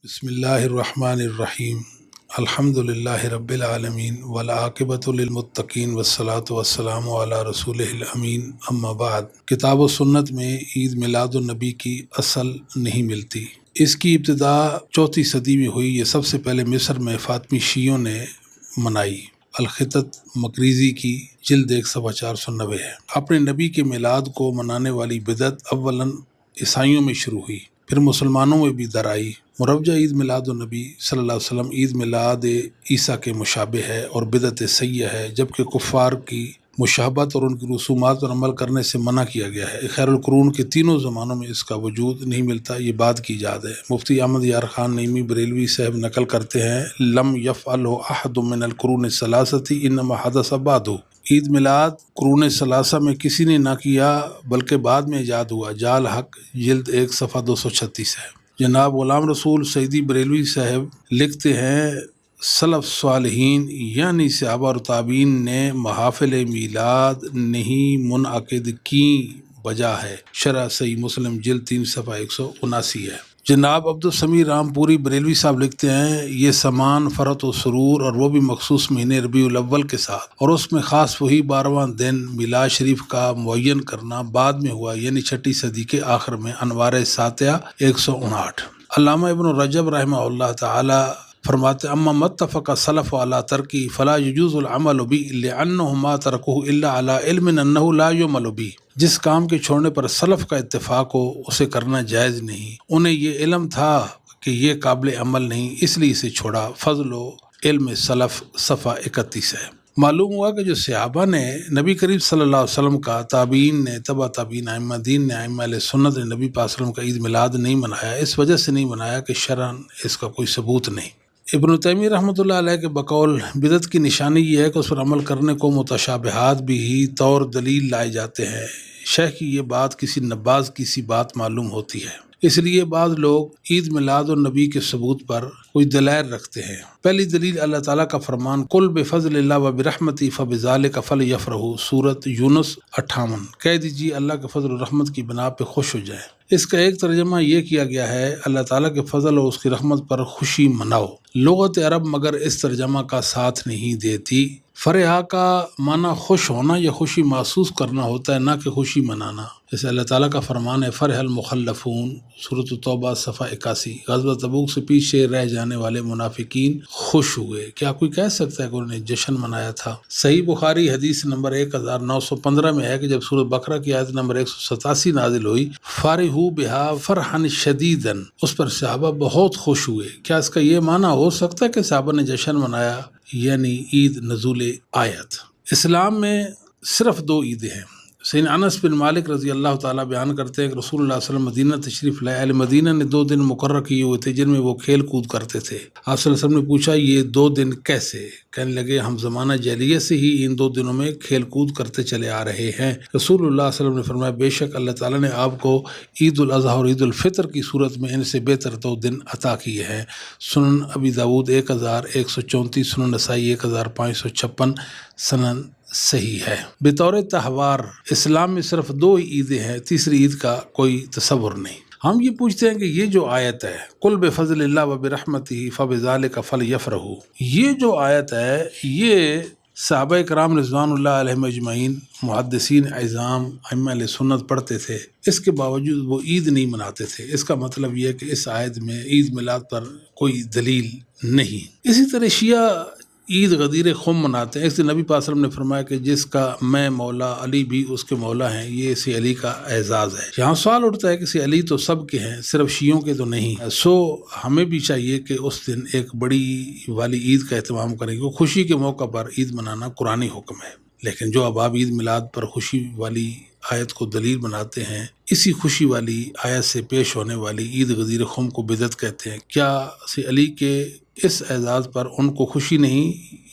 بسم اللہ الرحمن الرحیم الحمد للہ رب العالمین والعاقبۃ للمتقین والصلاۃ والسلام علی رسولہ الامین اما بعد۔ کتاب و سنت میں عید میلاد النبی کی اصل نہیں ملتی۔ اس کی ابتدا 4 صدی میں ہوئی۔ یہ سب سے پہلے مصر میں فاطمی شیعوں نے منائی۔ الخطط مقریزی کی جلد 1 صفحہ 490 ہے۔ اپنے نبی کے میلاد کو منانے والی بدعت اولاً عیسائیوں میں شروع ہوئی، پھر مسلمانوں میں بھی در آئی۔ مروجہ عید میلاد النبی صلی اللہ علیہ وسلم عید میلاد عیسیٰ کے مشابہ ہے اور بدعت سیئہ ہے، جبکہ کفار کی مشابہت اور ان کی رسومات پر عمل کرنے سے منع کیا گیا ہے۔ خیر القرون کے تینوں زمانوں میں اس کا وجود نہیں ملتا، یہ بات کی ایجاد ہے۔ مفتی احمد یار خان نعیمی بریلوی صاحب نقل کرتے ہیں، لم یفعلہ احد من القرون الثلاثۃ انما حدث بعدہ۔ عید میلاد قرون ثلاثہ میں کسی نے نہ کیا بلکہ بعد میں ایجاد ہوا۔ جال حق جلد 1 صفحہ 236 ہے۔ جناب غلام رسول سعیدی بریلوی صاحب لکھتے ہیں، سلف صالحین یعنی صحابہ اور تابعین نے محافل میلاد نہیں منعقد کی وجہ ہے۔ شرح صحیح مسلم جلد 3 صفحہ 179 ہے۔ جناب عبدالسمیع رام پوری بریلوی صاحب لکھتے ہیں، یہ سامان فرحت و سرور اور وہ بھی مخصوص مہینے ربیع الاول کے ساتھ، اور اس میں خاص وہی 12واں دن میلاد شریف کا معین کرنا بعد میں ہوا، یعنی 6 صدی کے آخر میں۔ انوار ساتیہ 159۔ علامہ ابن رجب رحمہ اللہ تعالی فرماتے، اما متفق سلف علی ترکی فلا یجوز العمل به لانه ما ترکوه الا علی علم انه لا يعمل به۔ جس کام کے چھوڑنے پر سلف کا اتفاق ہو اسے کرنا جائز نہیں، انہیں یہ علم تھا کہ یہ قابل عمل نہیں، اس لیے اسے چھوڑا۔ فضل و علم سلف صفحہ 31 ہے۔ معلوم ہوا کہ جو صحابہ نے نبی کریم صلی اللہ علیہ وسلم کا، تابعین نے، تبع تابعین، ائمہ دین نے، ائمہ اہل سنت نے نبی پاک صلی اللہ علیہ وسلم کا عید میلاد نہیں منایا، اس وجہ سے نہیں منایا کہ شرعاً اس کا کوئی ثبوت نہیں۔ ابن تیمیہ رحمۃ اللہ علیہ کے بقول بدعت کی نشانی یہ ہے کہ اس پر عمل کرنے کو متشابہات بھی ہی طور دلیل لائے جاتے ہیں۔ شیخ کی یہ بات کسی نباز کی سی بات معلوم ہوتی ہے، اس لیے بعض لوگ عید میلاد النبی کے ثبوت پر کوئی دلائل رکھتے ہیں۔ پہلی دلیل اللہ تعالیٰ کا فرمان، قل بفضل اللہ وبرحمتہ فبذلک فلیفرحوا، سورۃ یونس 58۔ کہہ دیجیے اللہ کے فضل و رحمت کی بنا پہ خوش ہو جائیں۔ اس کا ایک ترجمہ یہ کیا گیا ہے، اللہ تعالیٰ کے فضل اور اس کی رحمت پر خوشی مناؤ۔ لغت عرب مگر اس ترجمہ کا ساتھ نہیں دیتی۔ فرحہ کا معنی خوش ہونا یا خوشی محسوس کرنا ہوتا ہے، نہ کہ خوشی منانا۔ جیسے اللہ تعالیٰ کا فرمان ہے، فرح المخلفون، سورۃ توبہ صفحہ 81۔ غزوہ تبوک سے پیچھے رہ جانے والے منافقین خوش ہوئے۔ کیا کوئی کہہ سکتا ہے کہ انہوں نے جشن منایا تھا؟ صحیح بخاری حدیث نمبر 1915 میں ہے کہ جب سورۃ بقرہ کی آیت نمبر 187 نازل ہوئی، فارحوا بہا فرحا شدیدا، اس پر صحابہ بہت خوش ہوئے۔ کیا اس کا یہ معنی ہو سکتا ہے کہ صحابہ نے جشن منایا؟ یعنی عید نزول آیت۔ اسلام میں صرف 2 عیدیں ہیں۔ سیدنا انس بن مالک رضی اللہ تعالیٰ بیان کرتے ہیں کہ رسول اللہ صلی اللہ علیہ وسلم مدینہ تشریف لائے، اہل مدینہ نے 2 دن مقرر کیے ہوئے تھے جن میں وہ کھیل کود کرتے تھے۔ آپ صلی اللہ علیہ وسلم نے پوچھا، یہ 2 دن کیسے؟ کہنے لگے، ہم زمانہ جاہلیت سے ہی ان 2 دنوں میں کھیل کود کرتے چلے آ رہے ہیں۔ رسول اللہ صلی اللہ علیہ وسلم نے فرمایا، بے شک اللہ تعالیٰ نے آپ کو عید الاضحیٰ اور عید الفطر کی صورت میں ان سے بہتر 2 دن عطا کیے ہیں۔ سنن ابی داؤد 1134، سنن نسائی 1556، سنن صحیح ہے۔ بطور تہوار اسلام میں صرف 2 عیدیں ہیں، تیسری عید کا کوئی تصور نہیں۔ ہم یہ پوچھتے ہیں کہ یہ جو آیت ہے، قل بفضل اللہ وبرحمتہ فبذلک فلیفرحوا، یہ جو آیت ہے، یہ صحابہ کرام رضوان اللہ علیہم اجمعین، محدثین اعظام، ائمہ اہل سنت پڑھتے تھے، اس کے باوجود وہ عید نہیں مناتے تھے۔ اس کا مطلب یہ ہے کہ اس آیت میں عید میلاد پر کوئی دلیل نہیں۔ اسی طرح شیعہ عید غدیر خم مناتے ہیں۔ اس دن نبی پاک صلی اللہ علیہ وسلم نے فرمایا کہ جس کا میں مولا، علی بھی اس کے مولا ہیں، یہ اسی علی کا اعزاز ہے۔ یہاں سوال اٹھتا ہے کہ اسی علی تو سب کے ہیں، صرف شیعوں کے تو نہیں۔ سو ہمیں بھی چاہیے کہ اس دن ایک بڑی والی عید کا اہتمام کریں، کیونکہ خوشی کے موقع پر عید منانا قرآنی حکم ہے۔ لیکن جو اب آپ عید میلاد پر خوشی والی آیت کو دلیل بناتے ہیں، اسی خوشی والی آیت سے پیش ہونے والی عید غدیر خم کو بدعت کہتے ہیں۔ کیا سی علی کے اس اعزاز پر ان کو خوشی نہیں،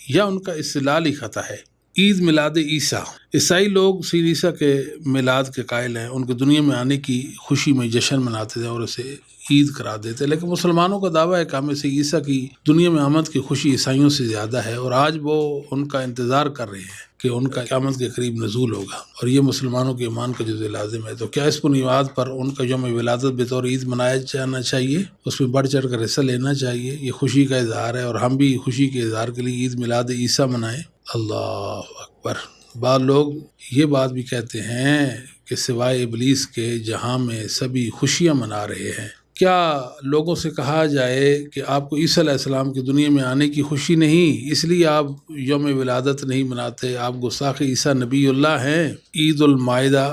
یا ان کا استدلال ہی خطا ہے؟ عید میلاد عیسیٰ، عیسائی لوگ سید عیسیٰ کے میلاد کے قائل ہیں، ان کے دنیا میں آنے کی خوشی میں جشن مناتے تھے اور اسے عید قرار دیتے، لیکن مسلمانوں کا دعویٰ ہے کہ ہمیں سید عیسیٰ کی دنیا میں آمد کی خوشی عیسائیوں سے زیادہ ہے، اور آج وہ ان کا انتظار کر رہے ہیں کہ ان کا قیامت کے قریب نزول ہوگا، اور یہ مسلمانوں کے ایمان کا جزء لازم ہے۔ تو کیا اس بنیاد پر ان کا یوم ولادت بطور عید منایا جانا چاہیے، اس میں بڑھ چڑھ کر حصہ لینا چاہیے، یہ خوشی کا اظہار ہے، اور ہم بھی خوشی کے اظہار کے لیے عید میلاد عیسیٰ منائیں۔ اللہ اکبر۔ بعض لوگ یہ بات بھی کہتے ہیں کہ سوائے ابلیس کے جہاں میں سبھی خوشیاں منا رہے ہیں، کیا لوگوں سے کہا جائے کہ آپ کو عیسیٰ علیہ السلام کی دنیا میں آنے کی خوشی نہیں، اس لیے آپ یوم ولادت نہیں مناتے، آپ گستاخ عیسیٰ نبی اللہ ہیں؟ عید المائدہ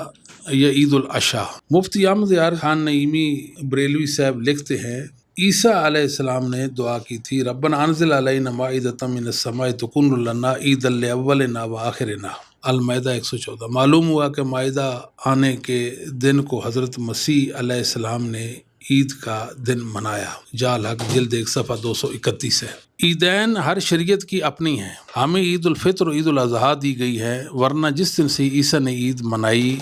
یا عید العشاء۔ مفتی احمد یار خان نعیمی بریلوی صاحب لکھتے ہیں، عیسیٰ علیہ السلام نے دعا کی تھی، ربنا انزل علینا مائدۃ من السماء تکون لنا عیدا لاولنا وآخرنا، المائدہ 114۔ معلوم ہوا کہ مائدہ آنے کے دن کو حضرت مسیح علیہ السلام نے عید کا دن منایا۔ جال حق جلد 1 صفحہ 231 ہے۔ عیدین ہر شریعت کی اپنی ہیں، ہمیں عید الفطر اور عید الاضحیٰ دی گئی ہے، ورنہ جس دن سے عیسیٰ نے عید منائی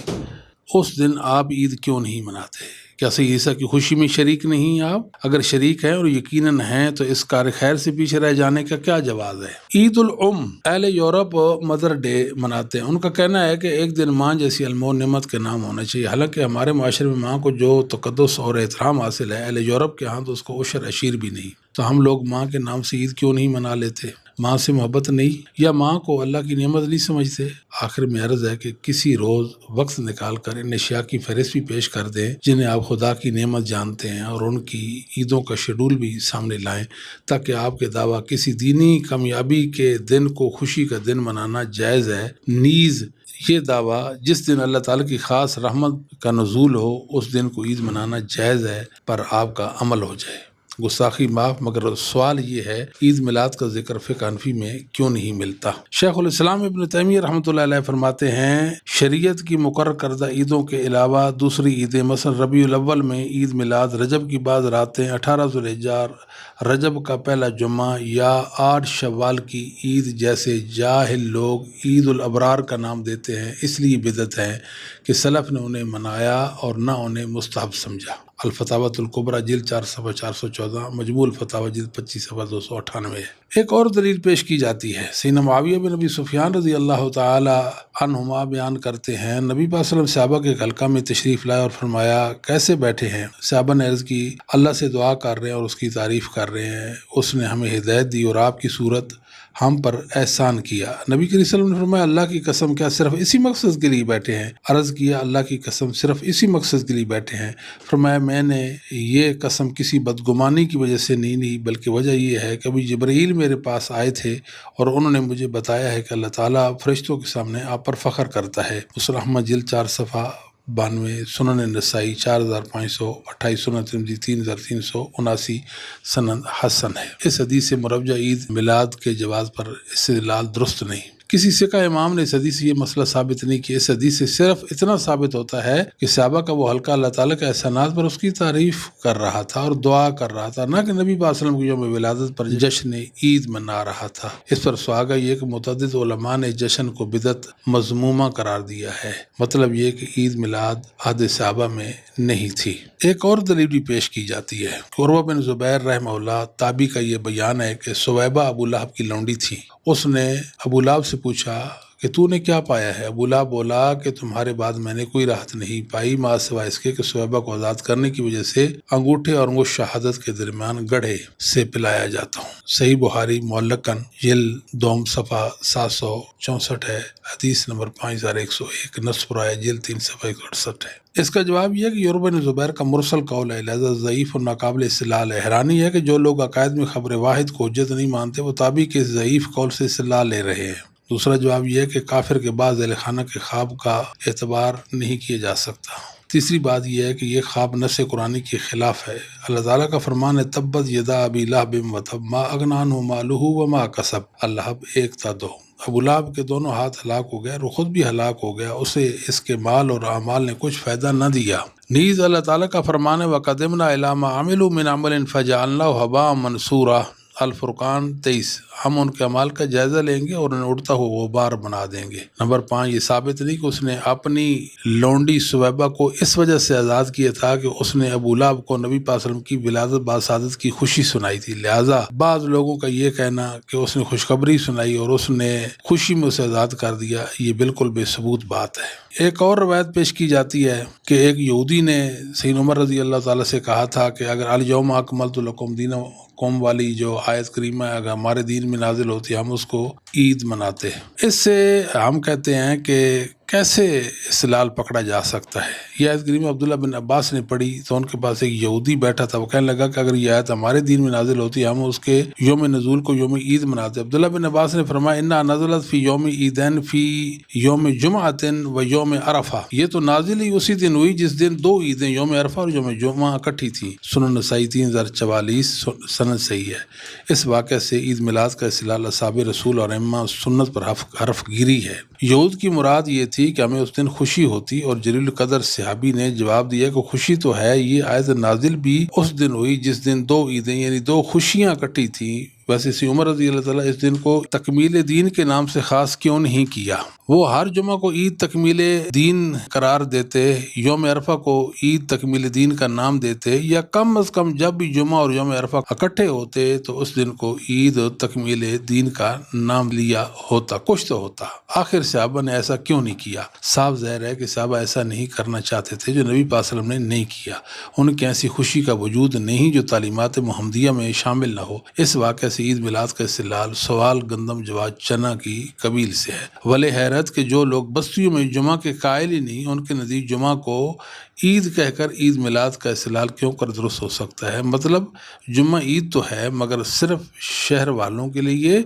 اس دن آپ عید کیوں نہیں مناتے؟ کیا سید عیسیٰ کی خوشی میں شریک نہیں آپ؟ اگر شریک ہیں اور یقیناً ہیں تو اس کار خیر سے پیچھے رہ جانے کا کیا جواز ہے؟ عید الام، اہل یورپ مدر ڈے مناتے ہیں، ان کا کہنا ہے کہ ایک دن ماں جیسی انمول نعمت کے نام ہونا چاہیے، حالانکہ ہمارے معاشرے میں ماں کو جو تقدس اور احترام حاصل ہے، اہل یورپ کے ہاں تو اس کو عشر عشیر بھی نہیں۔ تو ہم لوگ ماں کے نام سے عید کیوں نہیں منا لیتے؟ ماں سے محبت نہیں، یا ماں کو اللہ کی نعمت نہیں سمجھتے؟ آخر میں عرض ہے کہ کسی روز وقت نکال کر ان اشیاء کی فہرست بھی پیش کر دیں جنہیں آپ خدا کی نعمت جانتے ہیں، اور ان کی عیدوں کا شیڈول بھی سامنے لائیں، تاکہ آپ کے دعویٰ کسی دینی کامیابی کے دن کو خوشی کا دن منانا جائز ہے، نیز یہ دعویٰ جس دن اللہ تعالیٰ کی خاص رحمت کا نزول ہو اس دن کو عید منانا جائز ہے، پر آپ کا عمل ہو جائے۔ گستاخی معاف، مگر سوال یہ ہے عید میلاد کا ذکر فقہ حنفی میں کیوں نہیں ملتا؟ شیخ الاسلام ابن تیمیہ رحمۃ اللہ علیہ فرماتے ہیں، شریعت کی مقرر کردہ عیدوں کے علاوہ دوسری عیدیں، مثلا ربیع الاول میں عید میلاد، رجب کی بعض راتیں، 18 ذوالحجہ، رجب کا پہلا جمعہ یا 8 شوال کی عید جیسے جاہل لوگ عید الابرار کا نام دیتے ہیں، اس لیے بدعت ہے کہ سلف نے انہیں منایا اور نہ انہیں مستحب سمجھا۔ الفتاویٰ الکبریٰ جلد 4 صفحہ 414، مجموع الفتاویٰ جلد 25 صفحہ 298۔ ایک اور دلیل پیش کی جاتی ہے، سیدنا معاویہ بن ابی سفیان رضی اللہ تعالی عنہما بیان کرتے ہیں، نبی پاک صلی اللہ علیہ وسلم صحابہ کے حلقہ میں تشریف لائے اور فرمایا کیسے بیٹھے ہیں؟ صحابہ نے عرض کی اللہ سے دعا کر رہے ہیں اور اس کی تعریف کر رہے ہیں، اس نے ہمیں ہدایت دی اور آپ کی صورت ہم پر احسان کیا۔ نبی کریم صلی اللہ علیہ وسلم نے فرمایا اللہ کی قسم کیا صرف اسی مقصد کے لیے بیٹھے ہیں؟ عرض کیا اللہ کی قسم صرف اسی مقصد کے لیے بیٹھے ہیں۔ فرمایا میں نے یہ قسم کسی بدگمانی کی وجہ سے نہیں لی، بلکہ وجہ یہ ہے کہ ابھی جبرائیل میرے پاس آئے تھے اور انہوں نے مجھے بتایا ہے کہ اللہ تعالیٰ فرشتوں کے سامنے آپ پر فخر کرتا ہے۔ مسلم احمد جلد 4 صفحہ 92، سنن نسائی 4528، سنن ترمذی 3379، سنن حسن ہے۔ اس حدیث سے مروجہ عید میلاد کے جواز پر استدلال درست نہیں۔ کسی سکہ امام نے اس حدیث سے یہ مسئلہ ثابت نہیں کہ اس حدیث سے صرف اتنا ثابت ہوتا ہے کہ صحابہ کا وہ حلقہ اللہ تعالیٰ کے احسانات پر اس کی تعریف کر رہا تھا اور دعا کر رہا تھا، نہ کہ نبی پاک صلی اللہ علیہ وسلم کی یوم ولادت پر جشن عید منا رہا تھا۔ اس پر سواگا یہ کہ متعدد علماء نے جشن کو بدعت مذمومہ قرار دیا ہے، مطلب یہ کہ عید میلاد عہد صحابہ میں نہیں تھی۔ ایک اور دلیل بھی پیش کی جاتی ہے، عروہ بن زبیر رحمہ اللہ تابعی کا یہ بیان ہے کہ سویبہ ابو لہب کی لونڈی تھی، اس نے ابو لہب سے پوچھا کہ تو نے کیا پایا ہے؟ ابو لہب بولا کہ تمہارے بعد میں نے کوئی راحت نہیں پائی ما سوائے اس کے کہ سویبہ کو آزاد کرنے کی وجہ سے انگوٹھے اور انگوش شہادت کے درمیان گڑھے سے پلایا جاتا ہوں۔ صحیح بخاری معلقاً جلد 2 صفحہ 764 ہے، حدیث نمبر 5101، نصب آیا جلد 3 صفحہ 168 ہے۔ اس کا جواب یہ ہے کہ عروہ بن زبیر کا مرسل قول ہے، لہذا ضعیف اور ناقابل استدلال ہے۔ حیرانی ہے کہ جو لوگ عقائد میں خبر واحد کو حجت نہیں مانتے وہ تابعی کے ضعیف قول سے استدلال لے رہے ہیں۔ دوسرا جواب یہ ہے کہ کافر کے بعد ذیل خانہ کے خواب کا اعتبار نہیں کیا جا سکتا۔ تیسری بات یہ ہے کہ یہ خواب نص قرآنی کے خلاف ہے۔ اللہ تعالیٰ کا فرمان ہے تبت یدا ابی لہب وتب ما اغنی عنہ مالہ وما کسب، اللہب 1 تا 2۔ ابو لہب کے دونوں ہاتھ ہلاک ہو گئے اور خود بھی ہلاک ہو گیا، اسے اس کے مال اور اعمال نے کچھ فائدہ نہ دیا۔ نیز اللہ تعالیٰ کا فرمان ہے وَقَدِمْنَا إِلَىٰ مَا عَمِلُوا مِنْ عَمَلٍ فَجَعَلْنَاهُ هَبَاءً مَنْثُورًا، الفرقان 23۔ ہم ان کے اعمال کا جائزہ لیں گے اور انہیں اڑتا ہوا غبار بنا دیں گے۔ نمبر 5، یہ ثابت نہیں کہ اس نے اپنی لونڈی سویبہ کو اس وجہ سے آزاد کیا تھا کہ اس نے ابو لہب کو نبی پاک صلی اللہ علیہ وسلم کی ولادت باسعادت کی خوشی سنائی تھی، لہٰذا بعض لوگوں کا یہ کہنا کہ اس نے خوشخبری سنائی اور اس نے خوشی میں اسے آزاد کر دیا، یہ بالکل بے ثبوت بات ہے۔ ایک اور روایت پیش کی جاتی ہے کہ ایک یہودی نے سیدنا عمر رضی اللہ تعالیٰ سے کہا تھا کہ اگر الیوم اکملت لکم دینکم والی جو آیت کریمہ اگر ہمارے دین میں نازل ہوتی ہم اس کو عید مناتے۔ اس سے ہم کہتے ہیں کہ کیسے استدلال پکڑا جا سکتا ہے۔ یہ آیت کریمہ عبداللہ بن عباس نے پڑھی تو ان کے پاس ایک یہودی بیٹھا تھا، وہ کہنے لگا کہ اگر یہ آیت ہمارے دین میں نازل ہوتی ہم اس کے یوم نزول کو یوم عید مناتے۔ عبداللہ بن عباس نے فرمایا انہا نزلت فی یوم عیدین فی یوم جمعۃ و یوم عرفہ، یہ تو نازل ہی اسی دن ہوئی جس دن دو عیدیں یوم عرفہ اور یوم جمعہ اکٹھی تھیں۔ سنن نسائی 3044 سند صحیح ہے۔ اس واقعہ سے عید میلاد کا استدلال اصحاب رسول اور ائمہ سنت پر حرف گیری ہے۔ یہود کی مراد یہ تھی کہ ہمیں اس دن خوشی ہوتی، اور جلیل القدر صحابی نے جواب دیا کہ خوشی تو ہے، یہ آیت نازل بھی اس دن ہوئی جس دن دو عیدیں یعنی دو خوشیاں اکٹھی تھیں۔ ویسے سی عمر رضی اللہ تعالیٰ اس دن کو تکمیل دین کے نام سے خاص کیوں نہیں کیا؟ وہ ہر جمعہ کو عید تکمیل دین قرار دیتے، یوم عرفہ کو عید تکمیل دین کا نام دیتے، یا کم از کم جب بھی جمعہ اور یوم عرفہ اکٹھے ہوتے تو اس دن کو عید تکمیل دین کا نام لیا ہوتا، کچھ تو ہوتا۔ آخر صحابہ نے ایسا کیوں نہیں کیا؟ صاف ظاہر ہے کہ صحابہ ایسا نہیں کرنا چاہتے تھے جو نبی پاک صلی اللہ علیہ وسلم نے نہیں کیا۔ ان کی ایسی خوشی کا وجود نہیں جو تعلیمات محمدیہ میں شامل نہ ہو۔ اس واقعہ سے عید میلاد کا استدلال سوال گندم جوار چنا کی قبیل سے ہے۔ ولی حیرت کہ جو لوگ بستیوں میں جمعہ کے قائل ہی نہیں، ان کے نزدیک جمعہ کو عید کہہ کر عید میلاد کا استدلال کیوں کر درست ہو سکتا ہے؟ مطلب جمعہ عید تو ہے مگر صرف شہر والوں کے لیے،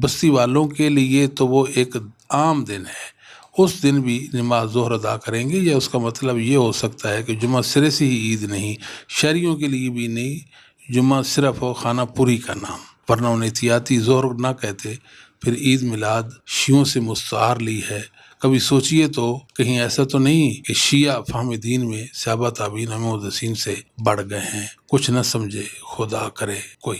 بستی والوں کے لیے تو وہ ایک عام دن ہے، اس دن بھی نماز ظہر ادا کریں گے، یا اس کا مطلب یہ ہو سکتا ہے کہ جمعہ سرے سے ہی عید نہیں، شہریوں کے لیے بھی نہیں، جمعہ صرف ہو خانہ پوری کا نام، ورنہ انہیں احتیاطی ظہر نہ کہتے۔ پھر عید میلاد شیعوں سے مستعار لی ہے۔ کبھی سوچئے تو کہیں ایسا تو نہیں کہ شیعہ فہم دین میں صحابہ تابعین محدثین سے بڑھ گئے ہیں؟ کچھ نہ سمجھے خدا کرے کوئی۔